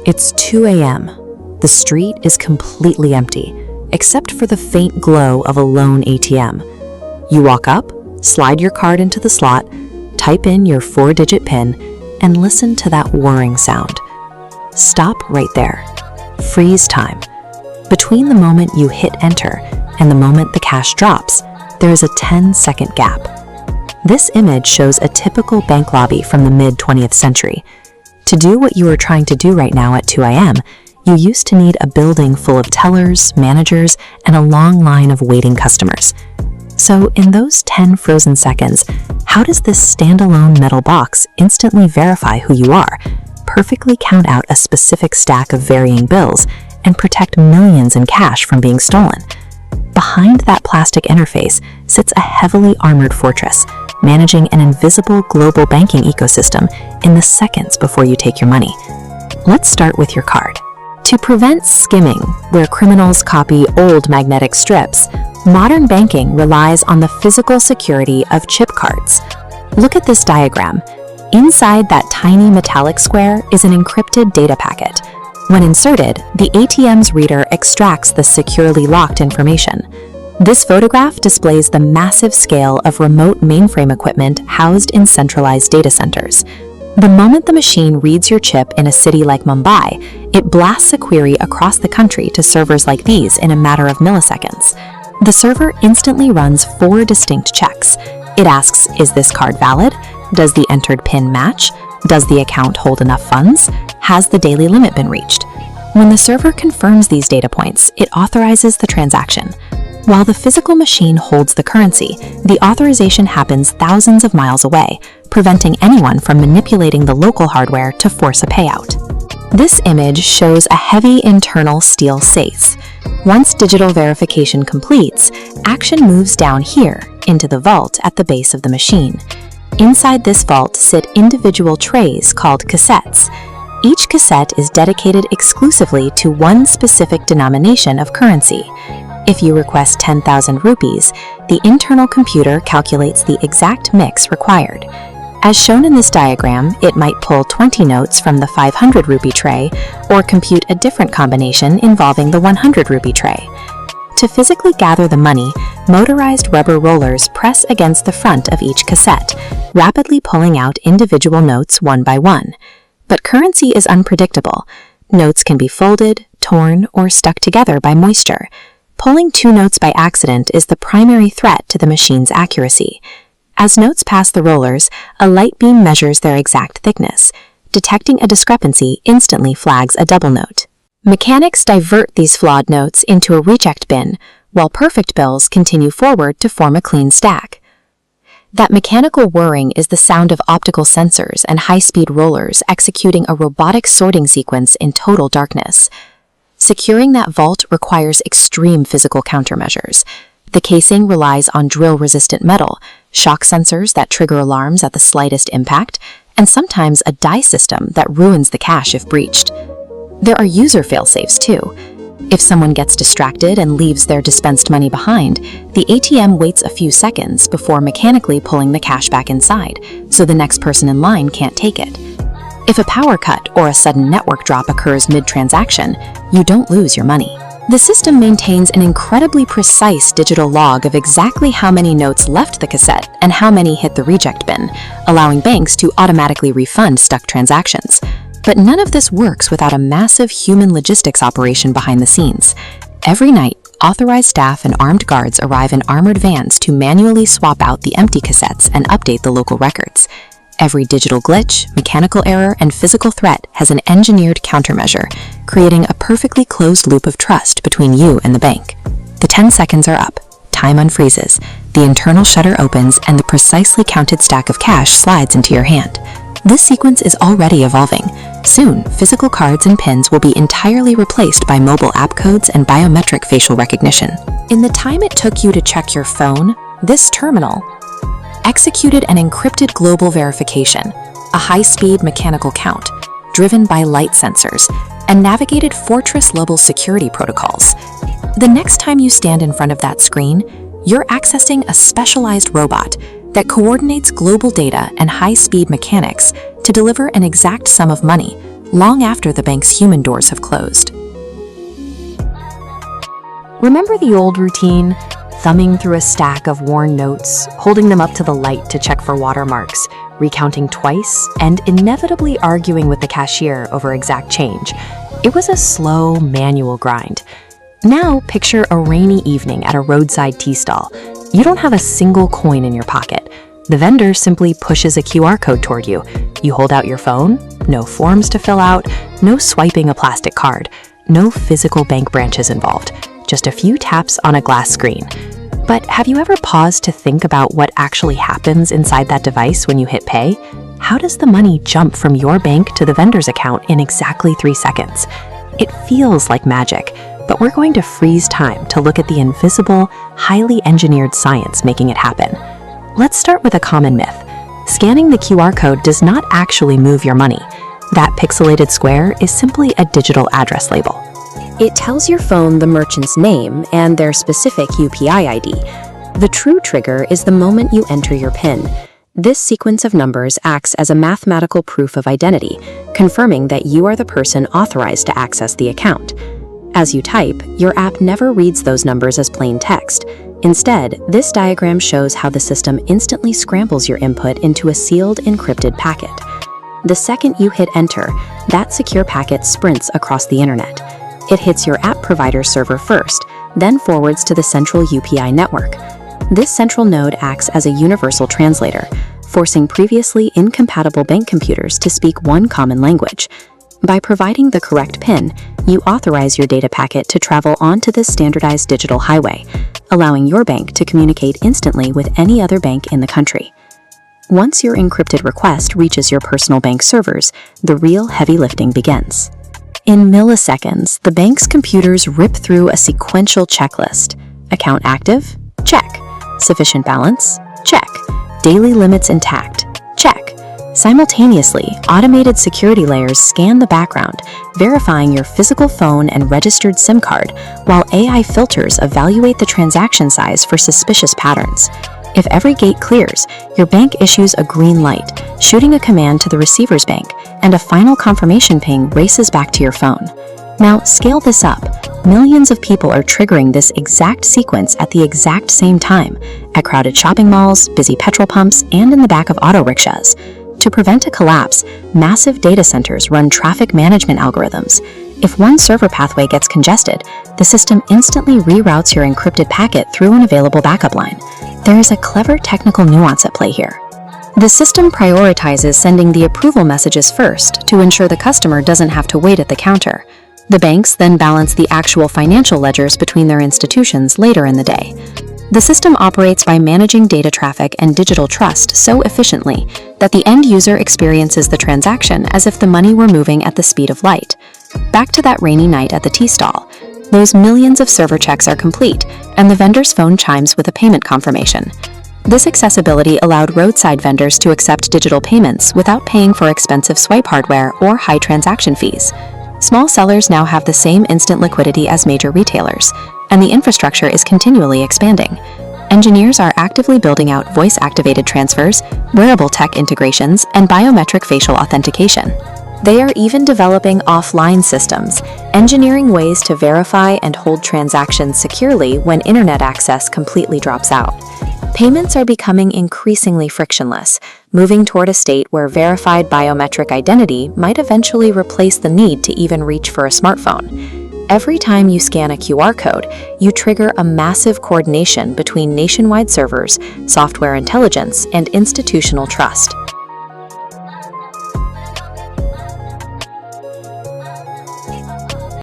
It's 2 a.m. The street is completely empty, except for the faint glow of a lone ATM. You walk up, slide your card into the slot, type in your 4-digit PIN, and listen to that whirring sound. Stop right there. Freeze time. Between the moment you hit enter and the moment the cash drops, there is a 10-second gap. This image shows a typical bank lobby from the mid-20th century. To do what you are trying to do right now at 2 a.m., you used to need a building full of tellers, managers, and a long line of waiting customers. So in those 10 frozen seconds, how does this standalone metal box instantly verify who you are, perfectly count out a specific stack of varying bills, and protect millions in cash from being stolen? Behind that plastic interface sits a heavily armored fortress, managing an invisible global banking ecosystem in the seconds before you take your money. Let's start with your card. To prevent skimming, where criminals copy old magnetic strips, modern banking relies on the physical security of chip cards. Look at this diagram. Inside that tiny metallic square is an encrypted data packet. When inserted, the ATM's reader extracts the securely locked information. This photograph displays the massive scale of remote mainframe equipment housed in centralized data centers. The moment the machine reads your chip in a city like Mumbai, it blasts a query across the country to servers like these in a matter of milliseconds. The server instantly runs 4 distinct checks. It asks, is this card valid? Does the entered PIN match? Does the account hold enough funds? Has the daily limit been reached? When the server confirms these data points, it authorizes the transaction. While the physical machine holds the currency, the authorization happens thousands of miles away, preventing anyone from manipulating the local hardware to force a payout. This image shows a heavy internal steel safe. Once digital verification completes, action moves down here into the vault at the base of the machine. Inside this vault sit individual trays called cassettes. Each cassette is dedicated exclusively to one specific denomination of currency. If you request 10,000 rupees, the internal computer calculates the exact mix required. As shown in this diagram, it might pull 20 notes from the 500 rupee tray or compute a different combination involving the 100 rupee tray. To physically gather the money, motorized rubber rollers press against the front of each cassette, rapidly pulling out individual notes one by one. But currency is unpredictable. Notes can be folded, torn, or stuck together by moisture. Pulling 2 notes by accident is the primary threat to the machine's accuracy. As notes pass the rollers, a light beam measures their exact thickness. Detecting a discrepancy instantly flags a double note. Mechanics divert these flawed notes into a reject bin, while perfect bills continue forward to form a clean stack. That mechanical whirring is the sound of optical sensors and high-speed rollers executing a robotic sorting sequence in total darkness. Securing that vault requires extreme physical countermeasures. The casing relies on drill-resistant metal, shock sensors that trigger alarms at the slightest impact, and sometimes a die system that ruins the cash if breached. There are user fail-safes too. If someone gets distracted and leaves their dispensed money behind, the ATM waits a few seconds before mechanically pulling the cash back inside, so the next person in line can't take it. If a power cut or a sudden network drop occurs mid-transaction, you don't lose your money. The system maintains an incredibly precise digital log of exactly how many notes left the cassette and how many hit the reject bin, allowing banks to automatically refund stuck transactions. But none of this works without a massive human logistics operation behind the scenes. Every night, authorized staff and armed guards arrive in armored vans to manually swap out the empty cassettes and update the local records. Every digital glitch, mechanical error, and physical threat has an engineered countermeasure, creating a perfectly closed loop of trust between you and the bank. The 10 seconds are up, time unfreezes, the internal shutter opens, and the precisely counted stack of cash slides into your hand. This sequence is already evolving. Soon, physical cards and PINs will be entirely replaced by mobile app codes and biometric facial recognition. In the time it took you to check your phone, this terminal executed an encrypted global verification, a high-speed mechanical count, driven by light sensors, and navigated fortress-level security protocols. The next time you stand in front of that screen, you're accessing a specialized robot that coordinates global data and high-speed mechanics to deliver an exact sum of money, long after the bank's human doors have closed. Remember the old routine? Thumbing through a stack of worn notes, holding them up to the light to check for watermarks, recounting twice, and inevitably arguing with the cashier over exact change. It was a slow, manual grind. Now picture a rainy evening at a roadside tea stall. You don't have a single coin in your pocket. The vendor simply pushes a QR code toward you. You hold out your phone, no forms to fill out, no swiping a plastic card, no physical bank branches involved, just a few taps on a glass screen. But have you ever paused to think about what actually happens inside that device when you hit pay? How does the money jump from your bank to the vendor's account in exactly 3 seconds? It feels like magic, but we're going to freeze time to look at the invisible, highly engineered science making it happen. Let's start with a common myth. Scanning the QR code does not actually move your money. That pixelated square is simply a digital address label. It tells your phone the merchant's name and their specific UPI ID. The true trigger is the moment you enter your PIN. This sequence of numbers acts as a mathematical proof of identity, confirming that you are the person authorized to access the account. As you type, your app never reads those numbers as plain text. Instead, this diagram shows how the system instantly scrambles your input into a sealed, encrypted packet. The second you hit enter, that secure packet sprints across the internet. It hits your app provider's server first, then forwards to the central UPI network. This central node acts as a universal translator, forcing previously incompatible bank computers to speak one common language. By providing the correct PIN, you authorize your data packet to travel onto this standardized digital highway, allowing your bank to communicate instantly with any other bank in the country. Once your encrypted request reaches your personal bank servers, the real heavy lifting begins. In milliseconds, the bank's computers rip through a sequential checklist. Account active? Check. Sufficient balance? Check. Daily limits intact? Check. Simultaneously, automated security layers scan the background, verifying your physical phone and registered SIM card, while AI filters evaluate the transaction size for suspicious patterns. If every gate clears, your bank issues a green light, shooting a command to the receiver's bank, and a final confirmation ping races back to your phone. Now, scale this up. Millions of people are triggering this exact sequence at the exact same time, at crowded shopping malls, busy petrol pumps, and in the back of auto rickshaws. To prevent a collapse, massive data centers run traffic management algorithms. If one server pathway gets congested, the system instantly reroutes your encrypted packet through an available backup line. There is a clever technical nuance at play here. The system prioritizes sending the approval messages first to ensure the customer doesn't have to wait at the counter. The banks then balance the actual financial ledgers between their institutions later in the day. The system operates by managing data traffic and digital trust so efficiently that the end user experiences the transaction as if the money were moving at the speed of light. Back to that rainy night at the tea stall. Those millions of server checks are complete, and the vendor's phone chimes with a payment confirmation. This accessibility allowed roadside vendors to accept digital payments without paying for expensive swipe hardware or high transaction fees. Small sellers now have the same instant liquidity as major retailers, and the infrastructure is continually expanding. Engineers are actively building out voice-activated transfers, wearable tech integrations, and biometric facial authentication. They are even developing offline systems, engineering ways to verify and hold transactions securely when internet access completely drops out. Payments are becoming increasingly frictionless, moving toward a state where verified biometric identity might eventually replace the need to even reach for a smartphone. Every time you scan a QR code, you trigger a massive coordination between nationwide servers, software intelligence, and institutional trust.